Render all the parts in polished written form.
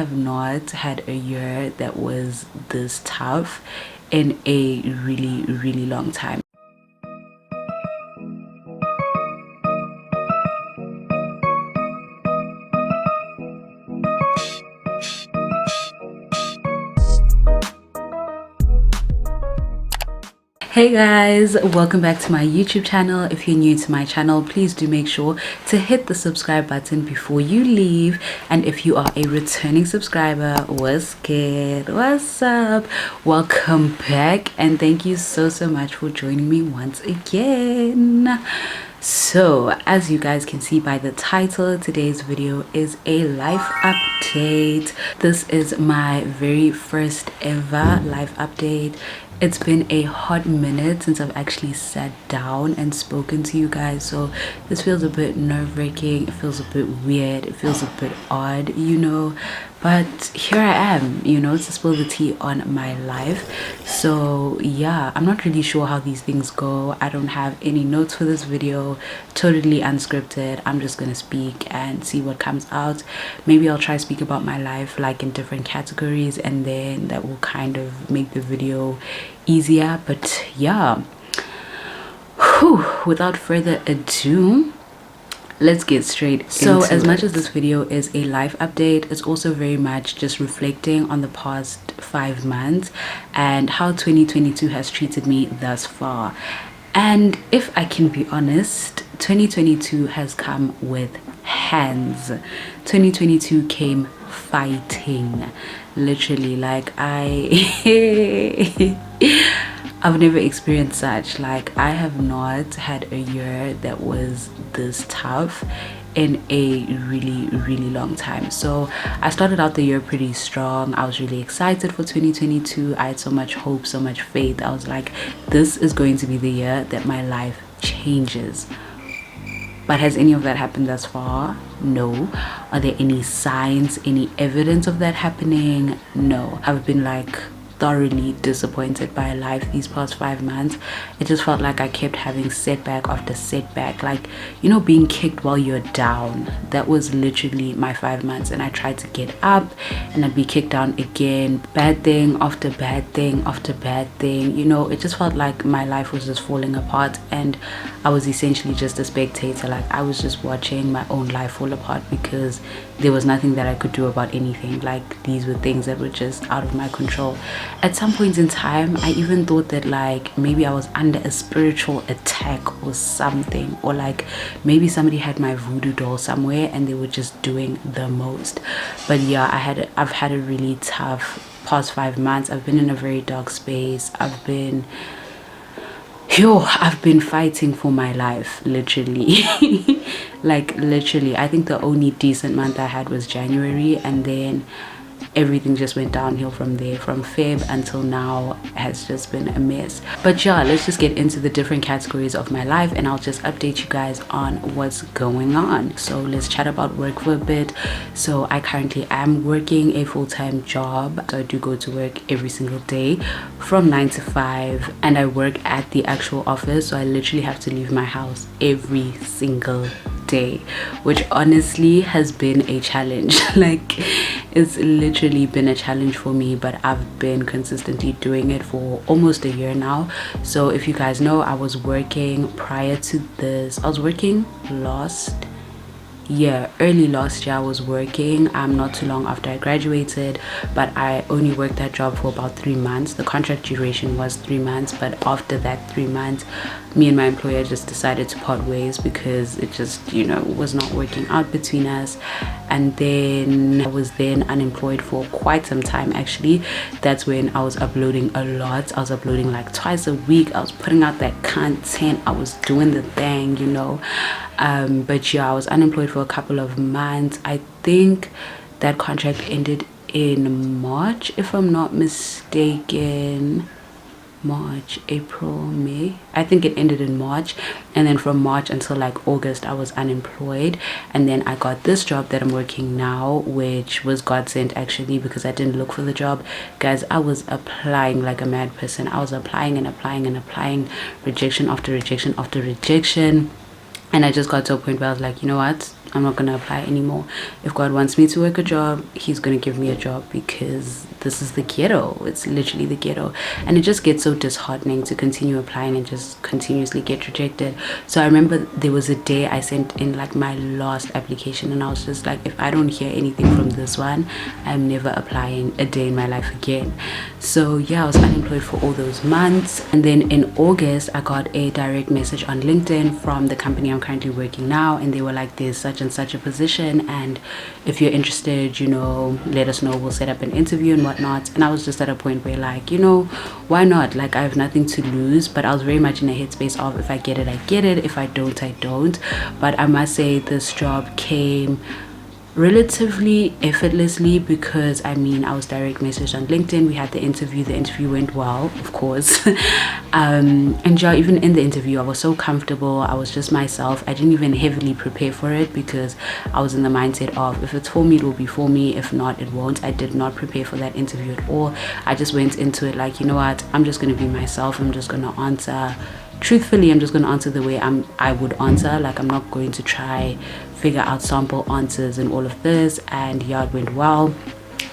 have not had a year that was this tough in a really long time. Hey guys, welcome back to my YouTube channel. If you're new to my channel, please do make sure to hit the subscribe button before you leave. And if you are a returning subscriber, what's good, what's up, welcome back, and thank you so much for joining me once again. So as you guys can see by the title, today's video is a life update. This is my very first ever life update. It's been a hot minute since I've actually sat down and spoken to you guys, so this feels a bit nerve-wracking, it feels a bit weird, it feels a bit odd, you know, but here I am, you know, to spill the tea on my life. So yeah, I'm not really sure how these things go. I don't have any notes for this video, totally unscripted. I'm just gonna speak and see what comes out. Maybe I'll try to speak about my life like in different categories, and then that will kind of make the video easier. But yeah, without further ado, let's get straight into it. So as much as this video is a life update, it's also very much just reflecting on the past 5 months and how 2022 has treated me thus far. And if I can be honest, 2022 has come with hands. 2022 came fighting, literally. Like I've never experienced such. Like, I have not had a year that was this tough in a really long time. So I started out the year pretty strong. I was really excited for 2022. I had so much hope, so much faith. I was like, this is going to be the year that my life changes. But has any of that happened thus far? No. Are there any signs, any evidence of that happening? No. I've been like thoroughly disappointed by life these past 5 months. It just felt like I kept having setback after setback, like, you know, being kicked while you're down. That was literally my 5 months, and I tried to get up and I'd be kicked down again. Bad thing after bad thing after bad thing, you know. It just felt like my life was just falling apart, and I was essentially just a spectator. Like, I was just watching my own life fall apart because there was nothing that I could do about anything. Like, these were things that were just out of my control. At some point in time, I even thought that like maybe I was under a spiritual attack or something, or like maybe somebody had my voodoo doll somewhere and they were just doing the most. But yeah, I've had a really tough past 5 months. I've been in a very dark space. I've been fighting for my life, literally. Like, literally, I think the only decent month I had was January, and then everything just went downhill from there. From Feb until now has just been a mess. But yeah, let's just get into the different categories of my life, and I'll just update you guys on what's going on. So let's chat about work for a bit. So I currently am working a full-time job. So I do go to work every single day from 9 to 5, and I work at the actual office. So I literally have to leave my house every single day, which honestly has been a challenge. Like, it's literally been a challenge for me, but I've been consistently doing it for almost a year now. So if you guys know, I was working prior to this. I was working early last year. I was working not too long after I graduated, but I only worked that job for about 3 months. The contract duration was 3 months, but after that 3 months, me and my employer just decided to part ways because it just, you know, was not working out between us. And then I was then unemployed for quite some time. Actually, that's when I was uploading a lot. I was uploading like twice a week. I was putting out that content. I was doing the thing, you know. But yeah, I was unemployed for a couple of months. I think that contract ended in March, if I'm not mistaken. March, April, May. I think it ended in March, and then from March until like August I was unemployed. And then I got this job that I'm working now, which was godsend actually, because I didn't look for the job, guys. I was applying like a mad person. I was applying and applying and applying, rejection after rejection after rejection. And I just got to a point where I was like, you know what, I'm not gonna apply anymore. If God wants me to work a job, he's gonna give me a job, because this is the ghetto. It's literally the ghetto, and it just gets so disheartening to continue applying and just continuously get rejected. So I remember there was a day I sent in like my last application, and I was just like, if I don't hear anything from this one, I'm never applying a day in my life again. So yeah, I was unemployed for all those months, and then in August I got a direct message on LinkedIn from the company I'm currently working now, and they were like, there's such and such a position, and if you're interested, you know, let us know, we'll set up an interview and whatnot. And I was just at a point where, like, you know, why not? Like, I have nothing to lose. But I was very much in a headspace of, if I get it, I get it, if I don't, I don't. But I must say, this job came relatively effortlessly, because I mean, I was direct messaged on LinkedIn, we had the interview went well, of course. And yeah, even in the interview I was so comfortable, I was just myself. I didn't even heavily prepare for it, because I was in the mindset of, if it's for me, it will be for me, if not, it won't. I did not prepare for that interview at all. I just went into it like, you know what, I'm just going to be myself. I'm just going to answer truthfully. I'm just going to answer the way I would answer. Like, I'm not going to try figure out sample answers and all of this. And yeah, it went well.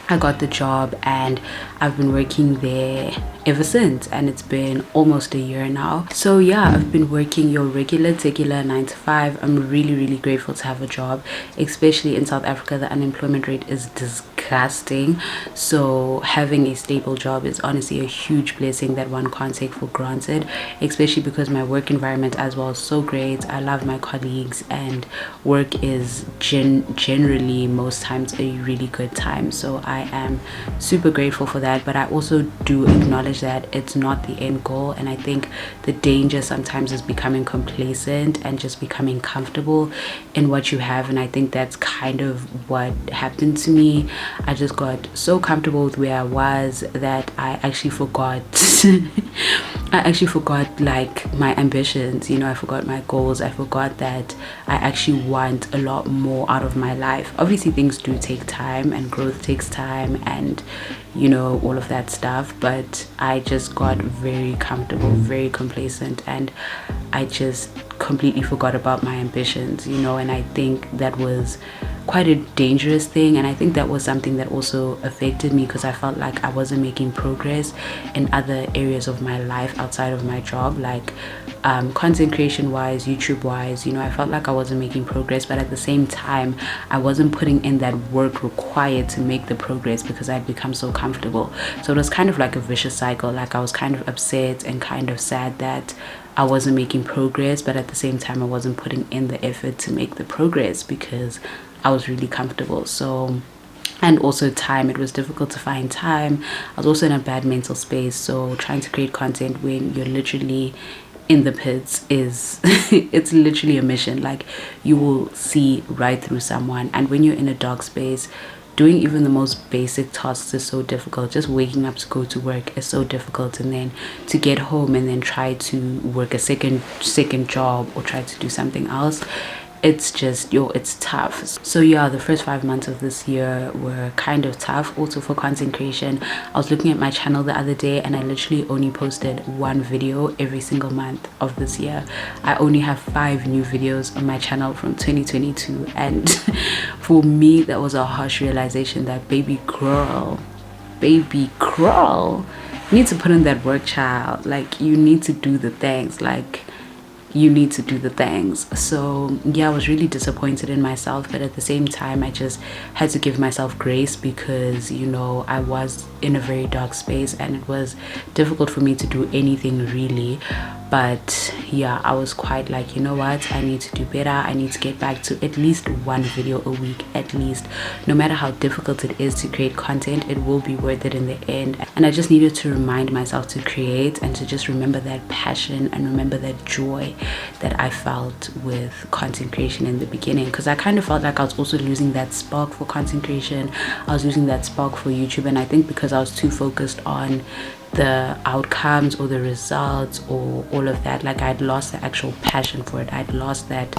I got the job, and I've been working there ever since, and it's been almost a year now. So yeah, I've been working your regular 9 to 5. I'm really grateful to have a job, especially in South Africa. The unemployment rate is disgusting, so having a stable job is honestly a huge blessing that one can't take for granted, especially because my work environment as well is so great. I love my colleagues, and work is generally most times a really good time. So I am super grateful for that, but I also do acknowledge that it's not the end goal. And I think the danger sometimes is becoming complacent and just becoming comfortable in what you have. And I think that's kind of what happened to me. I just got so comfortable with where I was that I actually forgot I actually forgot like my ambitions, you know. I forgot my goals. I forgot that I actually want a lot more out of my life. Obviously things do take time, and growth takes time, and you know, all of that stuff, but I just got very comfortable, very complacent, and I just completely forgot about my ambitions, you know. And I think that was quite a dangerous thing, and I think that was something that also affected me, because I felt like I wasn't making progress in other areas of my life outside of my job, like content creation wise, YouTube wise, you know. I felt like I wasn't making progress, but at the same time I wasn't putting in that work required to make the progress, because I'd become so comfortable. So it was kind of like a vicious cycle. Like, I was kind of upset and kind of sad that I wasn't making progress, but at the same time I wasn't putting in the effort to make the progress, because I was really comfortable. So, and also time, it was difficult to find time. I was also in a bad mental space, so trying to create content when you're literally in the pits is it's literally a mission. Like, you will see right through someone, and when you're in a dark space, doing even the most basic tasks is so difficult. Just waking up to go to work is so difficult, and then to get home and then try to work a second job or try to do something else, it's just, it's tough. So yeah, the first 5 months of this year were kind of tough also for content creation. I was looking at my channel the other day, and I literally only posted 1 video every single month of this year. I only have 5 new videos on my channel from 2022, and for me that was a harsh realization that baby girl, you need to put in that work, child. Like, you need to do the things. Like, you need to do the things. So yeah, I was really disappointed in myself, but at the same time I just had to give myself grace, because you know, I was in a very dark space and it was difficult for me to do anything really. But yeah, I was quite like, you know what, I need to do better. I need to get back to at least 1 video a week, at least. No matter how difficult it is to create content, it will be worth it in the end. And I just needed to remind myself to create, and to just remember that passion and remember that joy that I felt with content creation in the beginning, because I kind of felt like I was also losing that spark for content creation. I was losing that spark for YouTube, and I think because I was too focused on the outcomes or the results or all of that. Like I'd lost the actual passion for it. I'd lost that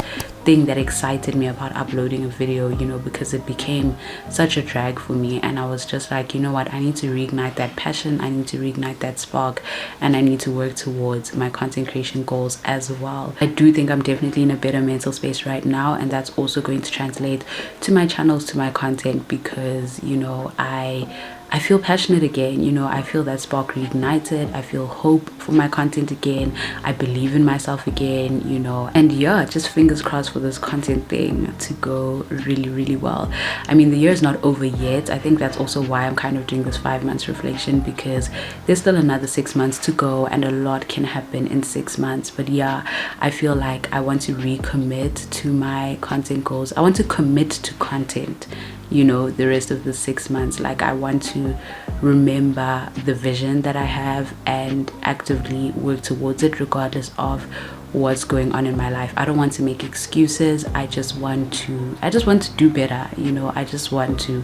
thing that excited me about uploading a video, you know, because it became such a drag for me. And I was just like, you know what, I need to reignite that passion, I need to reignite that spark, and I need to work towards my content creation goals as well. I do think I'm definitely in a better mental space right now, and that's also going to translate to my channels, to my content, because, you know, I feel passionate again, you know, I feel that spark reignited, I feel hope for my content again, I believe in myself again, you know, and yeah, just fingers crossed for this content thing to go really, really well. I mean, the year is not over yet. I think that's also why I'm kind of doing this 5 months reflection, because there's still another 6 months to go and a lot can happen in 6 months. But yeah, I feel like I want to recommit to my content goals. I want to commit to content, you know, the rest of the 6 months. Like I want to remember the vision that I have and actively work towards it regardless of what's going on in my life. I don't want to make excuses. I just want to do better, you know. I just want to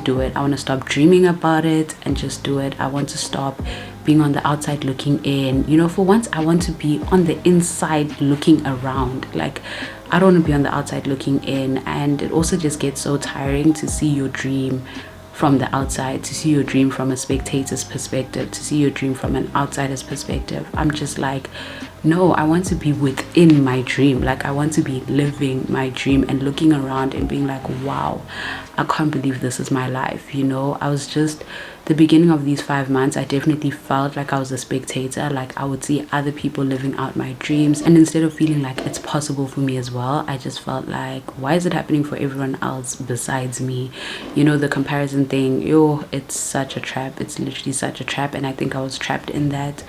do it. I want to stop dreaming about it and just do it. I want to stop being on the outside looking in, you know. For once I want to be on the inside looking around. Like I don't want to be on the outside looking in. And it also just gets so tiring to see your dream from the outside, to see your dream from a spectator's perspective, to see your dream from an outsider's perspective. I'm just like, no, I want to be within my dream. Like I want to be living my dream and looking around and being like, wow, I can't believe this is my life, you know. I was just, the beginning of these 5 months, I definitely felt like I was a spectator. Like I would see other people living out my dreams, and instead of feeling like it's possible for me as well, I just felt like, why is it happening for everyone else besides me? You know, the comparison thing, yo, it's such a trap. It's literally such a trap, and I think I was trapped in that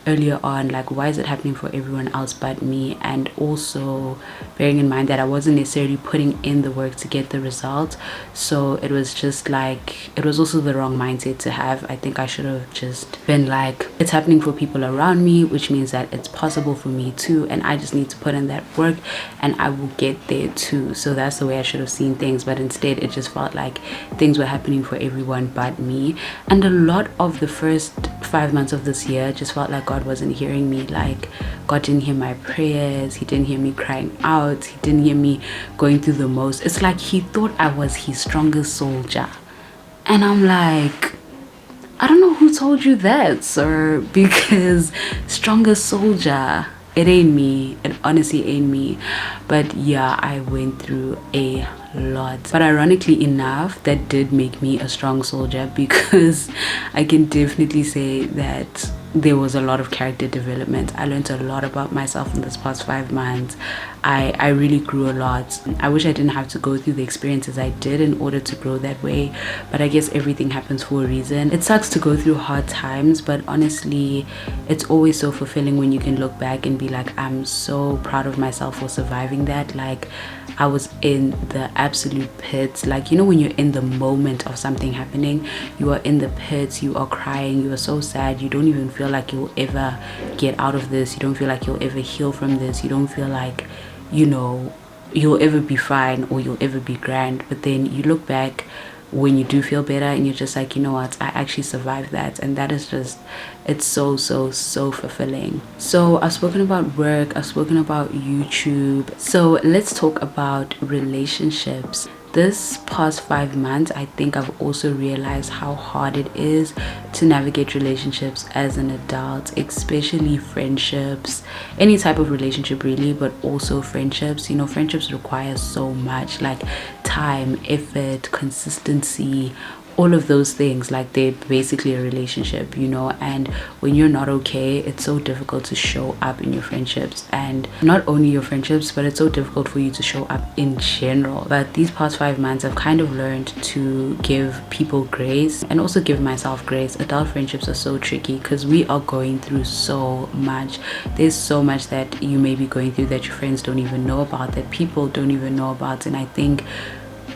earlier on. Like, why is it happening for everyone else but me? And also bearing in mind that I wasn't necessarily putting in the work to get the result, so it was just like, it was also the wrong mindset to have. I think I should have just been like, it's happening for people around me, which means that it's possible for me too, and I just need to put in that work and I will get there too. So that's the way I should have seen things, but instead it just felt like things were happening for everyone but me. And a lot of the first 5 months of this year just felt like God wasn't hearing me. Like God didn't hear my prayers, he didn't hear me crying out, he didn't hear me going through the most. It's like he thought I was his strongest soldier, and I'm like, I don't know who told you that, sir, because strongest soldier, it ain't me. It honestly ain't me. But yeah, I went through a lot, but ironically enough, that did make me a strong soldier, because I can definitely say that there was a lot of character development. I learned a lot about myself in this past 5 months. I really grew a lot. I wish I didn't have to go through the experiences I did in order to grow that way, but I guess everything happens for a reason. It sucks to go through hard times, but honestly, it's always so fulfilling when you can look back and be like, I'm so proud of myself for surviving that. Like I was in the absolute pits. Like, you know, when you're in the moment of something happening, you are in the pits, you are crying, you are so sad, you don't even feel like you'll ever get out of this, you don't feel like you'll ever heal from this, you don't feel like, you know, you'll ever be fine or you'll ever be grand. But then you look back when you do feel better and you're just like, you know what, I actually survived that. And that is just, it's so fulfilling. So I've spoken about work, I've spoken about YouTube, so let's talk about relationships. This past 5 months, I think I've also realized how hard it is to navigate relationships as an adult, especially friendships, any type of relationship really, but also friendships. You know, friendships require so much, like time, effort, consistency, all of those things. Like they're basically a relationship, you know. And when you're not okay, it's so difficult to show up in your friendships, and not only your friendships, but it's so difficult for you to show up in general. But these past 5 months, I've kind of learned to give people grace and also give myself grace. Adult friendships are so tricky because we are going through so much. There's so much that you may be going through that your friends don't even know about, that people don't even know about. And I think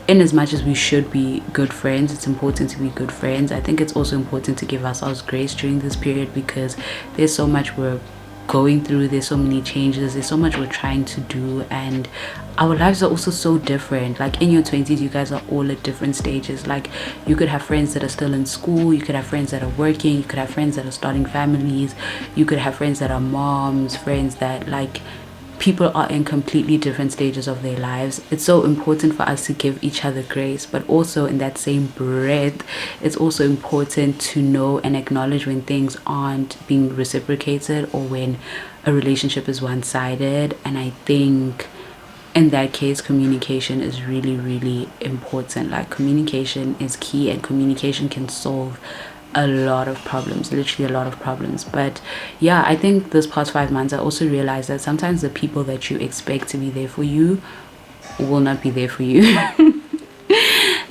in as much as we should be good friends, it's important to be good friends. I think it's also important to give ourselves grace during this period, because there's so much we're going through, there's so many changes, there's so much we're trying to do, and our lives are also so different. Like in your 20s, you guys are all at different stages. Like you could have friends that are still in school, you could have friends that are working, you could have friends that are starting families, you could have friends that are moms, friends that, like, people are in completely different stages of their lives. It's so important for us to give each other grace, but also in that same breath, it's also important to know and acknowledge when things aren't being reciprocated or when a relationship is one-sided. And I think in that case, communication is really, really important. Like, communication is key, and communication can solve a lot of problems, literally a lot of problems. But yeah, I think this past 5 months I also realized that sometimes the people that you expect to be there for you will not be there for you.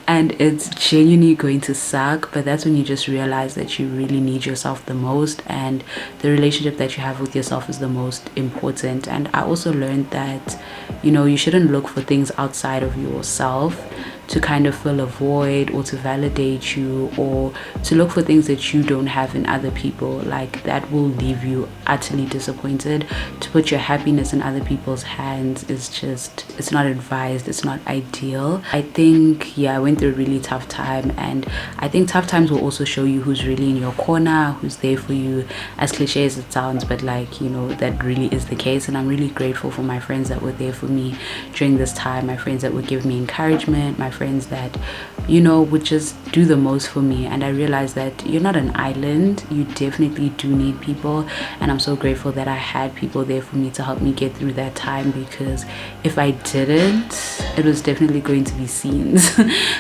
And it's genuinely going to suck, but that's when you just realize that you really need yourself the most, and the relationship that you have with yourself is the most important. And I also learned that, you know, you shouldn't look for things outside of yourself to kind of fill a void or to validate you, or to look for things that you don't have in other people. Like, that will leave you utterly disappointed. To put your happiness in other people's hands is just, it's not advised, it's not ideal. I think, yeah, I went through a really tough time, and I think tough times will also show you who's really in your corner, who's there for you, as cliche as it sounds, but like, you know, that really is the case. And I'm really grateful for my friends that were there for me during this time, my friends that would give me encouragement, my friends that, you know, would just do the most for me. And I realized that you're not an island, you definitely do need people, and I'm so grateful that I had people there for me to help me get through that time, because if I didn't, it was definitely going to be scenes.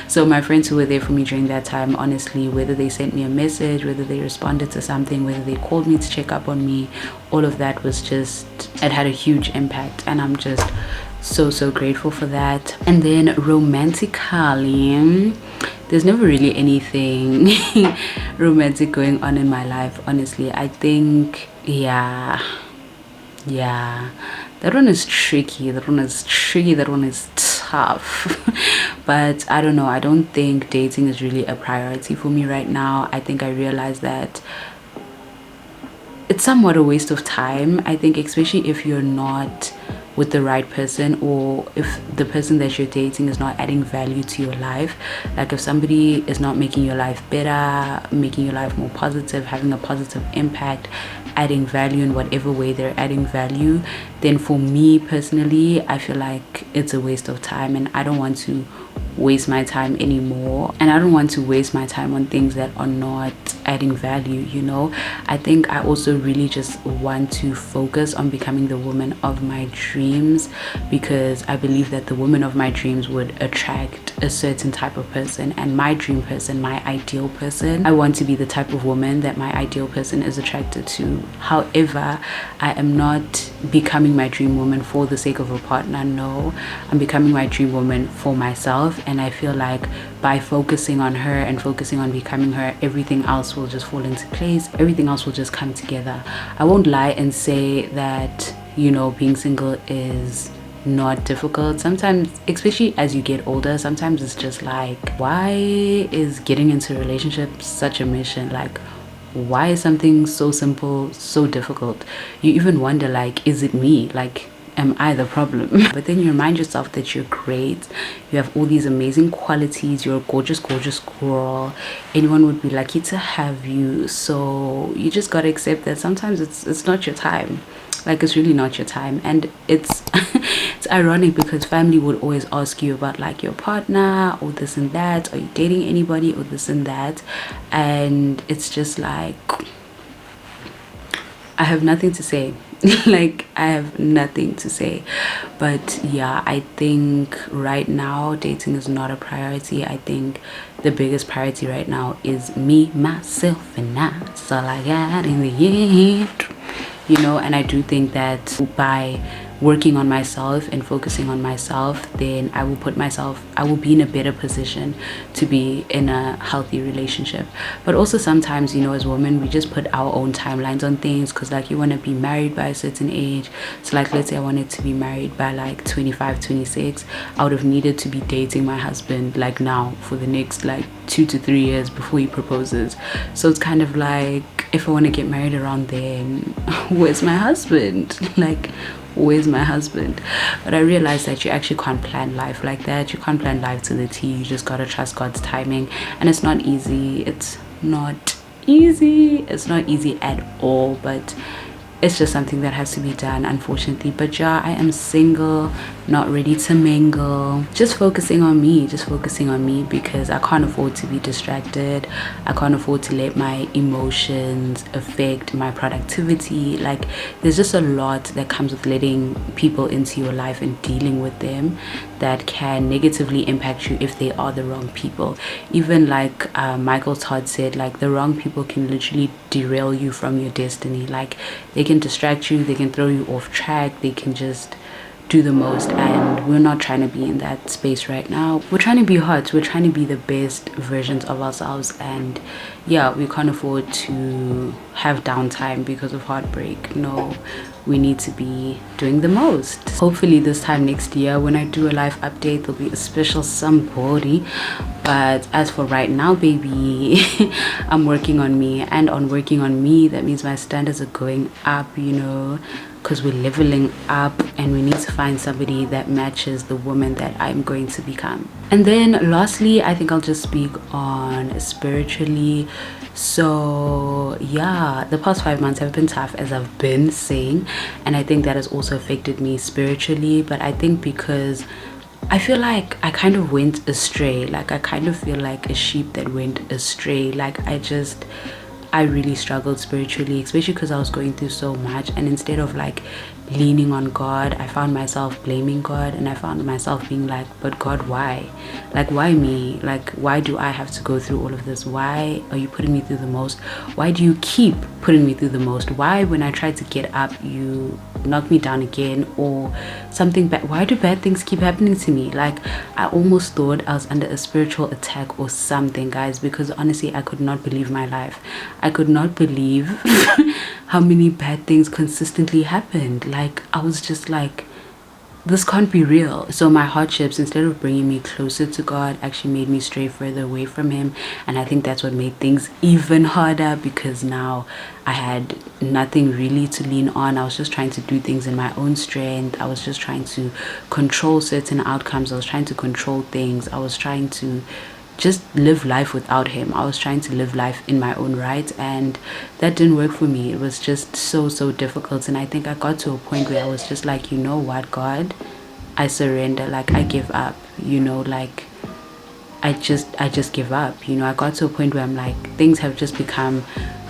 So my friends who were there for me during that time, honestly, whether they sent me a message, whether they responded to something, whether they called me to check up on me, all of that was just, it had a huge impact, and I'm just so grateful for that. And then romantically, there's never really anything romantic going on in my life, honestly. I think, yeah, that one is tricky, that one is tough. But I don't know, I don't think dating is really a priority for me right now. I think I realized that it's somewhat a waste of time. I think, especially if you're not with the right person, or if the person that you're dating is not adding value to your life. Like, if somebody is not making your life better, making your life more positive, having a positive impact, adding value in whatever way they're adding value, then for me personally, I feel like it's a waste of time, and I don't want to waste my time anymore, and I don't want to waste my time on things that are not adding value, you know. I think I also really just want to focus on becoming the woman of my dreams, because I believe that the woman of my dreams would attract a certain type of person, and my dream person, my ideal person, I want to be the type of woman that my ideal person is attracted to. However, I am not becoming my dream woman for the sake of a partner. No, I'm becoming my dream woman for myself, and I feel like by focusing on her and focusing on becoming her, everything else will just fall into place, everything else will just come together. I won't lie and say that, you know, being single is not difficult. Sometimes, especially as you get older, sometimes it's just like, why is getting into a relationship such a mission? Like, why is something so simple so difficult? You even wonder, like, is it me? Like, am I the problem? But then you remind yourself that you're great, you have all these amazing qualities, you're a gorgeous girl, anyone would be lucky to have you. So you just gotta accept that sometimes it's not your time. Like, it's really not your time. And it's it's ironic, because family would always ask you about, like, your partner or this and that, are you dating anybody or this and that, and it's just like, I have nothing to say. Like, I have nothing to say. But yeah, I think right now dating is not a priority. I think the biggest priority right now is me, myself, and I. That's all I got in the end, you know. And I do think that by working on myself and focusing on myself, then I will be in a better position to be in a healthy relationship. But also sometimes, you know, as women, we just put our own timelines on things, because like, you want to be married by a certain age. So like, let's say I wanted to be married by like 25, 26, I would have needed to be dating my husband like now for the next like 2 to 3 years before he proposes. So it's kind of like, if I want to get married around then, where's my husband? Like, where's my husband? But I realized that you actually can't plan life like that. You can't plan life to the T. You just gotta trust God's timing, and it's not easy. It's not easy. It's not easy at all, but it's just something that has to be done, unfortunately. But yeah, I am single, not ready to mingle, just focusing on me, because I can't afford to be distracted. I can't afford to let my emotions affect my productivity. Like, there's just a lot that comes with letting people into your life and dealing with them that can negatively impact you if they are the wrong people. Even like Michael Todd said, like, the wrong people can literally derail you from your destiny. Like, they can distract you, they can throw you off track, they can just do the most, and we're not trying to be in that space right now. We're trying to be hot, we're trying to be the best versions of ourselves, and yeah, we can't afford to have downtime because of heartbreak. No, we need to be doing the most. Hopefully this time next year when I do a live update, there'll be a special somebody. But as for right now, baby, I'm working on me, and on working on me, that means my standards are going up, you know, because we're leveling up, and we need to find somebody that matches the woman that I'm going to become. And then lastly, I think I'll just speak on spiritually. So yeah, the past 5 months have been tough, as I've been saying, and I think that has also affected me spiritually. But I think because I feel like I kind of went astray, like I kind of feel like a sheep that went astray. Like, I really struggled spiritually, especially because I was going through so much, and instead of like leaning on God, I found myself blaming God, and I found myself being like, but God, why? Like, why me? Like, why do I have to go through all of this? Why are you putting me through the most? Why do you keep putting me through the most? Why, when I try to get up, you knock me down again, or something bad? Why do bad things keep happening to me? Like, I almost thought I was under a spiritual attack or something, guys, because honestly, I could not believe my life. I could not believe how many bad things consistently happened. Like, I was just like, this can't be real. So my hardships, instead of bringing me closer to God, actually made me stray further away from him. And I think that's what made things even harder, because now I had nothing really to lean on. I was just trying to do things in my own strength. I was just trying to control certain outcomes. I was trying to control things. I was trying to just live life without him. I was trying to live life in my own right, and that didn't work for me. It was just so difficult. And I think I got to a point where I was just like, you know what, God, I surrender. Like, I give up, you know, like I just give up, you know. I got to a point where I'm like, things have just become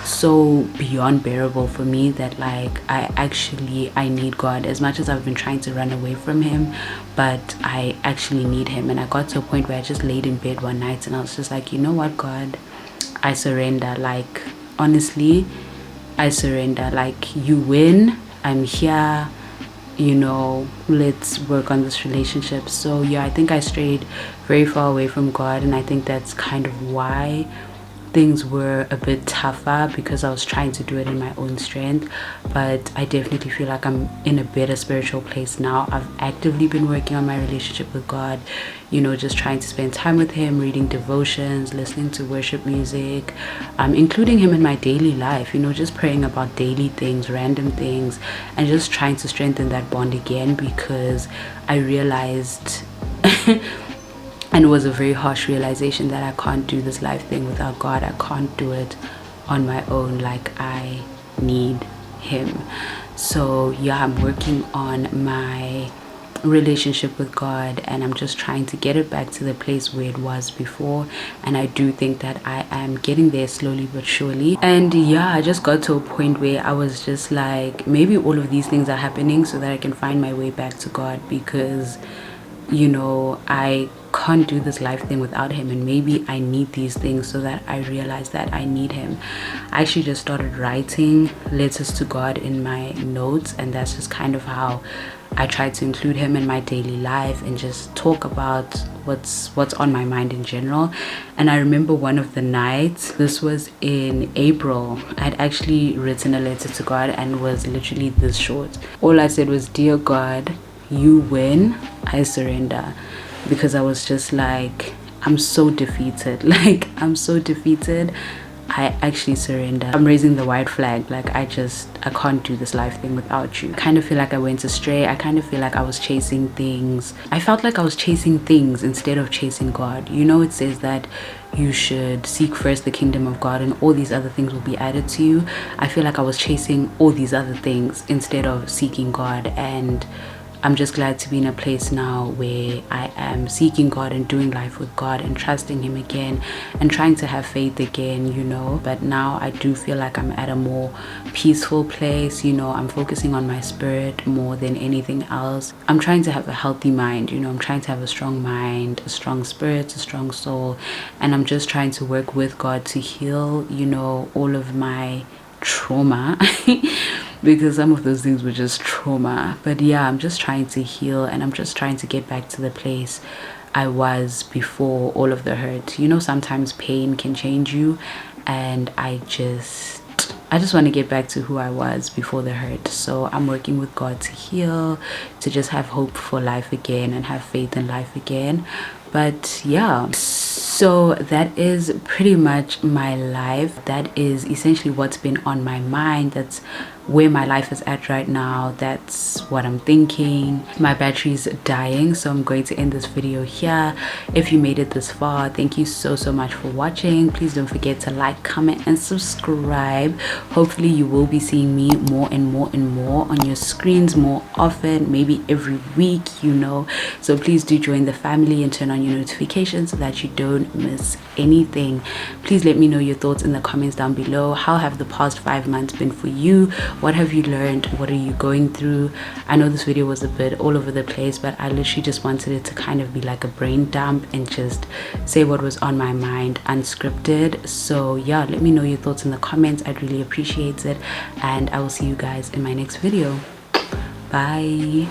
so beyond bearable for me that like I need God. As much as I've been trying to run away from him, but I actually need him. And I got to a point where I just laid in bed one night and I was just like, you know what, God, I surrender. Like, honestly, I surrender. Like, you win, I'm here, you know, let's work on this relationship. So yeah, I think I strayed very far away from God, and I think that's kind of why things were a bit tougher, because I was trying to do it in my own strength. But I definitely feel like I'm in a better spiritual place now. I've actively been working on my relationship with God, you know, just trying to spend time with him, reading devotions, listening to worship music, including him in my daily life, you know, just praying about daily things, random things, and just trying to strengthen that bond again, because I realized and it was a very harsh realization that I can't do this life thing without God. I can't do it on my own. Like, I need him. So yeah, I'm working on my relationship with God, and I'm just trying to get it back to the place where it was before. And I do think that I am getting there slowly but surely. And yeah, I just got to a point where I was just like, maybe all of these things are happening so that I can find my way back to God, because, you know, I can't do this life thing without him, and maybe I need these things so that I realize that I need him. I actually just started writing letters to God in my notes, and that's just kind of how I try to include him in my daily life and just talk about what's on my mind in general. And I remember one of the nights, this was in April, I'd actually written a letter to God, and was literally this short. All I said was, dear God, you win, I surrender. Because I was just like, I'm so defeated. Like, I'm so defeated. I actually surrender. I'm raising the white flag. Like I can't do this life thing without you. I kind of feel like I went astray. I kind of feel like I was chasing things. I felt like I was chasing things instead of chasing God. You know, it says that you should seek first the kingdom of God and all these other things will be added to you. I feel like I was chasing all these other things instead of seeking God, and I'm just glad to be in a place now where I am seeking God and doing life with God and trusting him again and trying to have faith again, you know. But now I do feel like I'm at a more peaceful place, you know. I'm focusing on my spirit more than anything else. I'm trying to have a healthy mind, you know. I'm trying to have a strong mind, a strong spirit, a strong soul, and I'm just trying to work with God to heal, you know, all of my trauma because some of those things were just trauma. But yeah, I'm just trying to heal, and I'm just trying to get back to the place I was before all of the hurt. You know, sometimes pain can change you, and I just want to get back to who I was before the hurt. So I'm working with God to heal, to just have hope for life again and have faith in life again. But yeah, so that is pretty much my life. That is essentially what's been on my mind. That's where my life is at right now. That's what I'm thinking. My battery's dying, so I'm going to end this video here. If you made it this far, thank you so much for watching. Please don't forget to like, comment, and subscribe. Hopefully you will be seeing me more and more on your screens more often, maybe every week, you know. So please do join the family and turn on your notifications so that you don't miss anything. Please let me know your thoughts in the comments down below. How have the past 5 months been for you? What have you learned? What are you going through? I know this video was a bit all over the place, but I literally just wanted it to kind of be like a brain dump and just say what was on my mind unscripted. So yeah, let me know your thoughts in the comments. I'd really appreciate it, and I will see you guys in my next video. Bye.